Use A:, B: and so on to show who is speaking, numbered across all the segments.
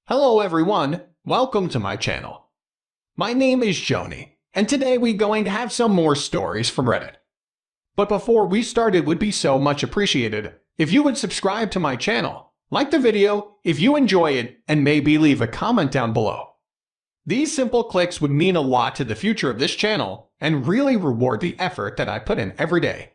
A: Hello everyone, welcome to my channel. My name is Joni, and today we're going to have some more stories from Reddit. But before we start, it would be so much appreciated if you would subscribe to my channel, like the video if you enjoy it, and maybe leave a comment down below. These simple clicks would mean a lot to the future of this channel and really reward the effort that I put in every day.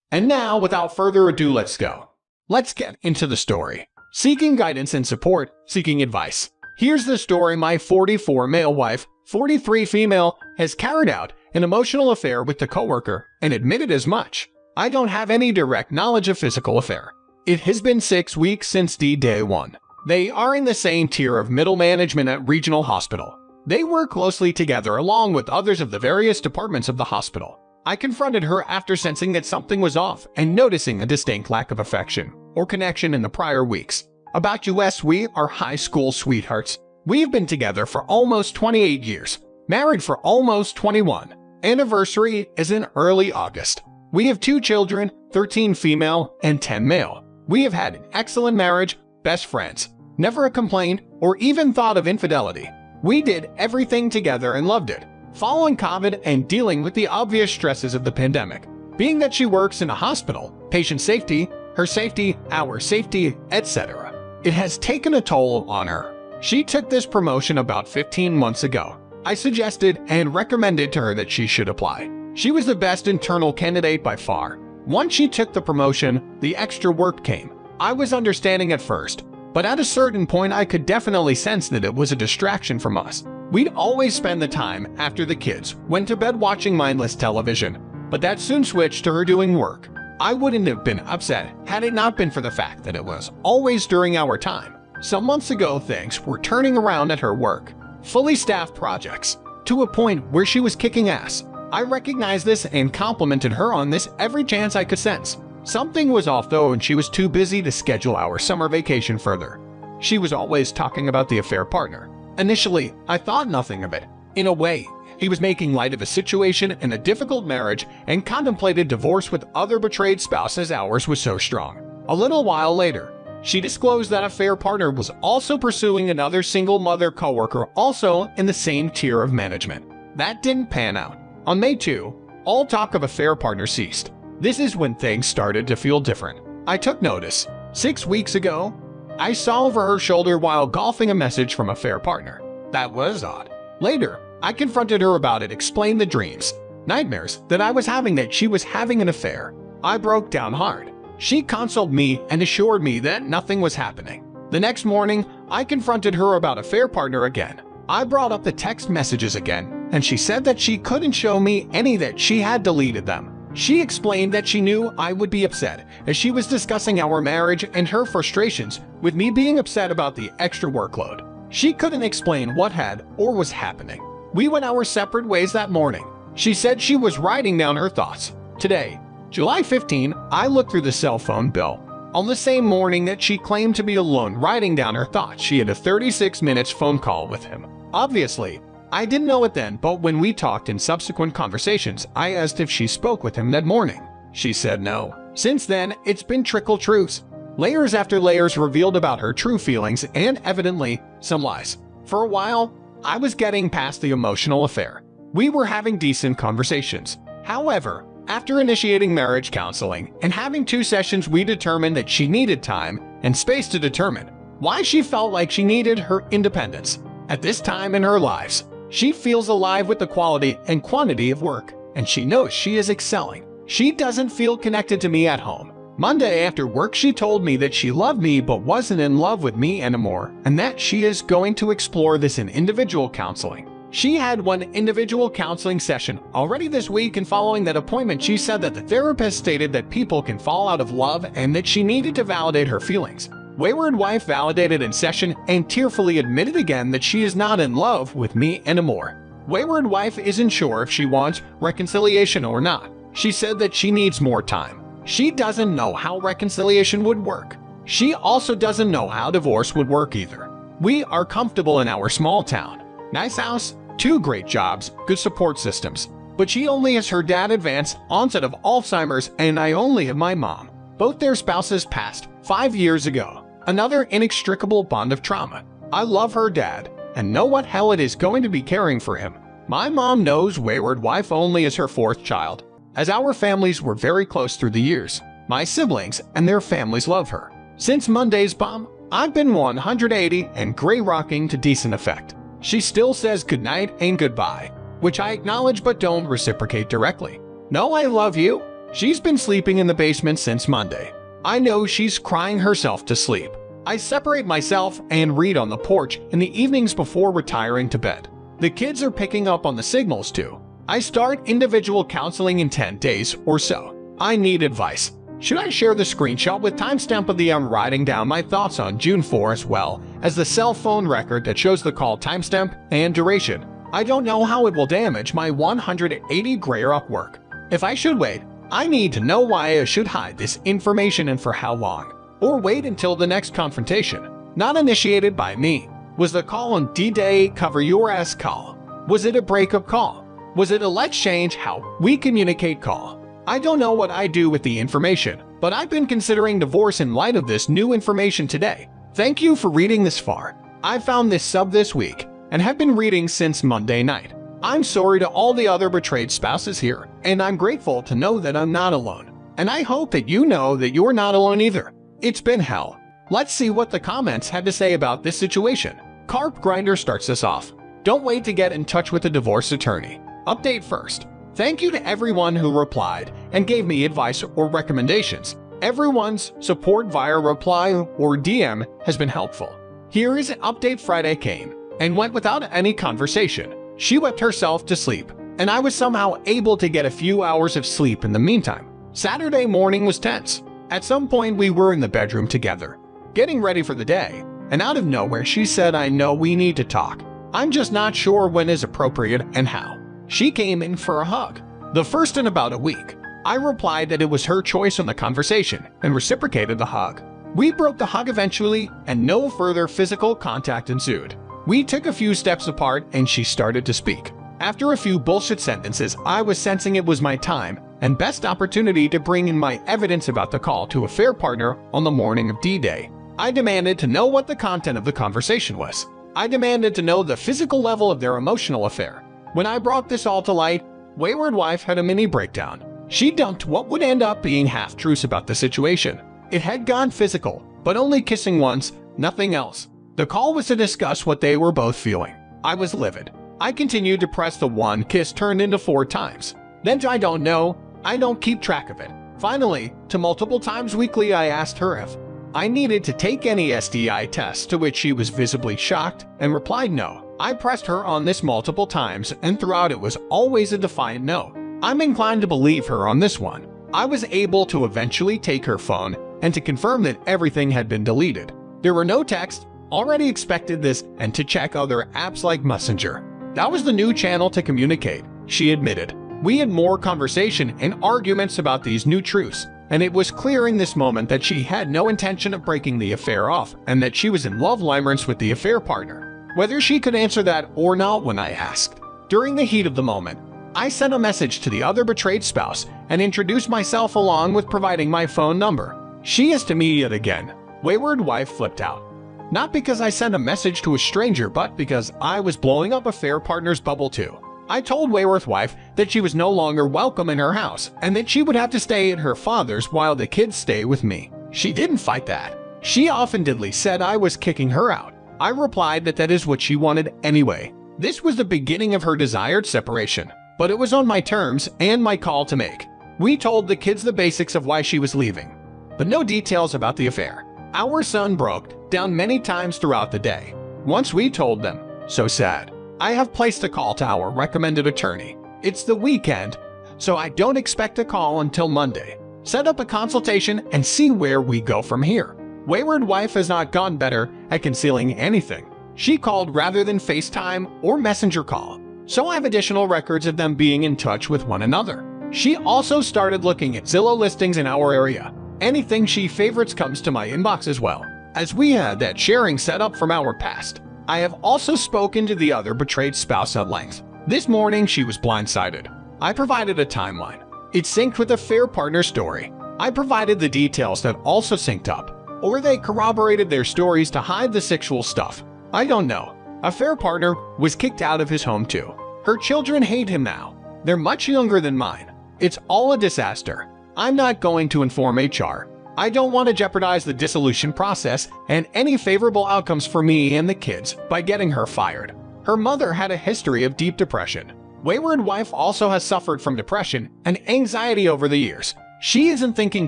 A: And now, without further ado, let's go. Let's get into the story. Seeking guidance and support, seeking advice. Here's the story. My 44 male wife, 43 female, has carried out an emotional affair with the coworker and admitted as much. I don't have any direct knowledge of physical affair. It has been 6 weeks since day one. They are in the same tier of middle management at regional hospital. They work closely together along with others of the various departments of the hospital. I confronted her after sensing that something was off and noticing a distinct lack of affection or connection in the prior weeks. About us, we are high school sweethearts. We have been together for almost 28 years, married for almost 21. Anniversary is in early August. We have 2 children, 13 female and 10 male. We have had an excellent marriage, best friends, never a complaint or even thought of infidelity. We did everything together and loved it. Following COVID and dealing with the obvious stresses of the pandemic, being that she works in a hospital, patient safety, her safety, our safety, etc. It has taken a toll on her. She took this promotion about 15 months ago. I suggested and recommended to her that she should apply. She was the best internal candidate by far. Once she took the promotion, the extra work came. I was understanding at first, but at a certain point I could definitely sense that it was a distraction from us. We'd always spend the time after the kids went to bed watching mindless television, but that soon switched to her doing work. I wouldn't have been upset had it not been for the fact that it was always during our time. Some months ago, things were turning around at her work. Fully staffed projects, to a point where she was kicking ass. I recognized this and complimented her on this every chance I could sense. Something was off though, and she was too busy to schedule our summer vacation further. She was always talking about the affair partner. Initially, I thought nothing of it. In a way, he was making light of a situation in a difficult marriage and contemplated divorce with other betrayed spouse as ours was so strong. A little while later, she disclosed that affair partner was also pursuing another single mother coworker also in the same tier of management. That didn't pan out. On May 2, all talk of affair partner ceased. This is when things started to feel different. I took notice. 6 weeks ago, I saw over her shoulder while golfing a message from affair partner. That was odd. Later, I confronted her about it, explained the dreams, nightmares that I was having, that she was having an affair. I broke down hard. She consoled me and assured me that nothing was happening. The next morning, I confronted her about affair partner again. I brought up the text messages again, and she said that she couldn't show me any, that she had deleted them. She explained that she knew I would be upset as she was discussing our marriage and her frustrations with me being upset about the extra workload. She couldn't explain what had or was happening. We went our separate ways that morning. She said she was writing down her thoughts. Today, July 15, I looked through the cell phone bill. On the same morning that she claimed to be alone writing down her thoughts, she had a 36 minutes phone call with him. Obviously, I didn't know it then, but when we talked in subsequent conversations, I asked if she spoke with him that morning. She said no. Since then, it's been trickle truths. Layers after layers revealed about her true feelings and, evidently, some lies. For a while, I was getting past the emotional affair. We were having decent conversations. However, after initiating marriage counseling and having 2 sessions, we determined that she needed time and space to determine why she felt like she needed her independence. At this time in her lives, she feels alive with the quality and quantity of work, and she knows she is excelling. She doesn't feel connected to me at home. Monday after work, she told me that she loved me but wasn't in love with me anymore, and that she is going to explore this in individual counseling. She had 1 individual counseling session already this week, and following that appointment, she said that the therapist stated that people can fall out of love and that she needed to validate her feelings. Wayward wife validated in session and tearfully admitted again that she is not in love with me anymore. Wayward wife isn't sure if she wants reconciliation or not. She said that she needs more time. She doesn't know how reconciliation would work. She also doesn't know how divorce would work either. We are comfortable in our small town. Nice house, 2 great jobs, good support systems. But she only has her dad advanced onset of Alzheimer's, and I only have my mom. Both their spouses passed 5 years ago. Another inextricable bond of trauma. I love her dad and know what hell it is going to be caring for him. My mom knows wayward wife only as her fourth child, as our families were very close through the years. My siblings and their families love her. Since Monday's bomb, I've been 180 and gray rocking to decent effect. She still says goodnight and goodbye, which I acknowledge but don't reciprocate directly. No, I love you. She's been sleeping in the basement since Monday. I know she's crying herself to sleep. I separate myself and read on the porch in the evenings before retiring to bed. The kids are picking up on the signals too. I start individual counseling in 10 days or so. I need advice. Should I share the screenshot with timestamp of the writing down my thoughts on June 4 as well as the cell phone record that shows the call timestamp and duration? I don't know how it will damage my 180 gray rock work. If I should wait, I need to know why I should hide this information and for how long. Or wait until the next confrontation. Not initiated by me. Was the call on D-Day cover your ass call? Was it a breakup call? Was it a let's change how we communicate call? I don't know what I do with the information, but I've been considering divorce in light of this new information today. Thank you for reading this far. I found this sub this week and have been reading since Monday night. I'm sorry to all the other betrayed spouses here, and I'm grateful to know that I'm not alone. And I hope that you know that you're not alone either. It's been hell. Let's see what the comments had to say about this situation. Carp Grinder starts us off. Don't wait to get in touch with a divorce attorney. Update first. Thank you to everyone who replied and gave me advice or recommendations. Everyone's support via reply or DM has been helpful. Here is an update. Friday came and went without any conversation. She wept herself to sleep, and I was somehow able to get a few hours of sleep in the meantime. Saturday morning was tense. At some point we were in the bedroom together, getting ready for the day, and out of nowhere she said, "I know we need to talk. I'm just not sure when is appropriate and how." She came in for a hug, the first in about a week. I replied that it was her choice on the conversation and reciprocated the hug. We broke the hug eventually, and no further physical contact ensued. We took a few steps apart and she started to speak. After a few bullshit sentences, I was sensing it was my time and best opportunity to bring in my evidence about the call to affair partner on the morning of D-Day. I demanded to know what the content of the conversation was. I demanded to know the physical level of their emotional affair. When I brought this all to light, wayward wife had a mini breakdown. She dumped what would end up being half-truths about the situation. It had gone physical, but only kissing once, nothing else. The call was to discuss what they were both feeling. I was livid. I continued to press the one kiss turned into 4 times. Then I don't know, I don't keep track of it. Finally, to multiple times weekly I asked her if I needed to take any STI tests, to which she was visibly shocked and replied no. I pressed her on this multiple times, and throughout it was always a defiant no. I'm inclined to believe her on this one. I was able to eventually take her phone and to confirm that everything had been deleted. There were no texts, already expected this, and to check other apps like Messenger. That was the new channel to communicate, she admitted. We had more conversation and arguments about these new truths, and it was clear in this moment that she had no intention of breaking the affair off and that she was in love limerence with the affair partner. Whether she could answer that or not when I asked. During the heat of the moment, I sent a message to the other betrayed spouse and introduced myself along with providing my phone number. She is to me yet again. Wayward wife flipped out. Not because I sent a message to a stranger, but because I was blowing up affair partner's bubble too. I told wayward wife that she was no longer welcome in her house and that she would have to stay at her father's while the kids stay with me. She didn't fight that. She offendedly said I was kicking her out. I replied that that is what she wanted anyway. This was the beginning of her desired separation, but it was on my terms and my call to make. We told the kids the basics of why she was leaving, but no details about the affair. Our son broke down many times throughout the day. Once we told them, so sad. I have placed a call to our recommended attorney. It's the weekend, so I don't expect a call until Monday. Set up a consultation and see where we go from here. Wayward wife has not gone better at concealing anything. She called rather than FaceTime or Messenger call, so I have additional records of them being in touch with one another. She also started looking at Zillow listings in our area. Anything she favorites comes to my inbox as well, as we had that sharing set up from our past. I have also spoken to the other betrayed spouse at length. This morning she was blindsided. I provided a timeline. It synced with a fair partner story. I provided the details that also synced up, or they corroborated their stories to hide the sexual stuff. I don't know. Affair partner was kicked out of his home too. Her children hate him now. They're much younger than mine. It's all a disaster. I'm not going to inform HR. I don't want to jeopardize the dissolution process and any favorable outcomes for me and the kids by getting her fired. Her mother had a history of deep depression. Wayward wife also has suffered from depression and anxiety over the years. She isn't thinking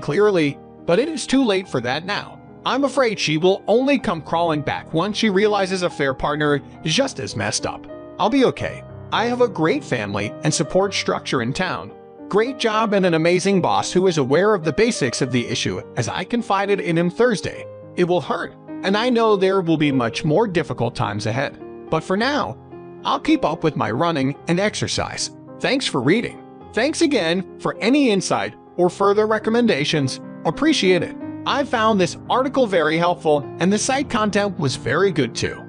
A: clearly, but it is too late for that now. I'm afraid she will only come crawling back once she realizes affair partner is just as messed up. I'll be okay. I have a great family and support structure in town. Great job and an amazing boss who is aware of the basics of the issue as I confided in him Thursday. It will hurt, and I know there will be much more difficult times ahead. But for now, I'll keep up with my running and exercise. Thanks for reading. Thanks again for any insight or further recommendations. Appreciate it. I found this article very helpful and the site content was very good too.